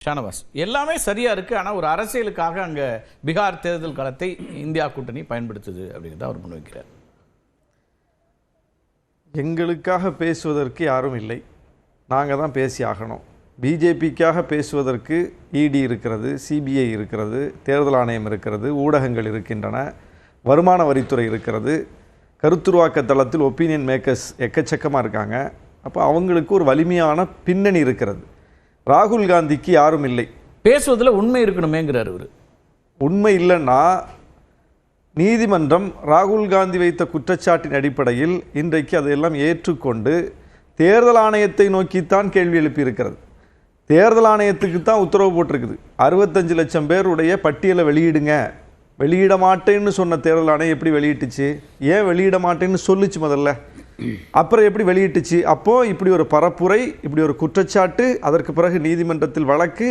ஷானவாஸ், எல்லாமே சரியா இருக்கு. ஆனா ஒரு அரசியலுக்காக அங்க பீகார் தேர்தல் களத்தை இந்தியா கூட்டணி பயன்படுத்துது அப்படிங்கிறத அவர் முன்வைக்கிறார். எங்களுக்காக பேசுவதற்கு யாரும் இல்லை, நாங்கள் தான் பேசி ஆகணும். பிஜேபிக்காக பேசுவதற்கு இடி இருக்கிறது, சிபிஐ இருக்கிறது, தேர்தல் ஆணையம் இருக்கிறது, ஊடகங்கள் இருக்கின்றன, வருமான வரித்துறை இருக்கிறது, கருத்துருவாக்க தளத்தில் ஒப்பீனியன் மேக்கர்ஸ் எக்கச்சக்கமாக இருக்காங்க. அப்போ அவங்களுக்கு ஒரு வலிமையான பின்னணி இருக்கிறது. ராகுல் காந்திக்கு யாரும் இல்லை. பேசுவதில் உண்மை இருக்கணுமேங்கிறார் அவர். உண்மை இல்லைன்னா நீதிமன்றம் ராகுல் காந்தி வைத்த குற்றச்சாட்டின் அடிப்படையில் இன்றைக்கு அதையெல்லாம் ஏற்றுக்கொண்டு தேர்தல் ஆணையத்தை நோக்கித்தான் கேள்வி எழுப்பியிருக்கிறது. தேர்தல் ஆணையத்துக்கு தான் உத்தரவு போட்டிருக்குது. 65 லட்சம் பேருடைய பட்டியலை வெளியிடுங்க. வெளியிட மாட்டேன்னு சொன்ன தேர்தல் ஆணையம் எப்படி வெளியிட்டுச்சு? ஏன் வெளியிட மாட்டேன்னு சொல்லிச்சு முதல்ல? அப்புறம் எப்படி வெளியிட்டுச்சு? அப்போது இப்படி ஒரு பரப்புரை, இப்படி ஒரு குற்றச்சாட்டு, அதற்கு பிறகு நீதிமன்றத்தில் வழக்கு.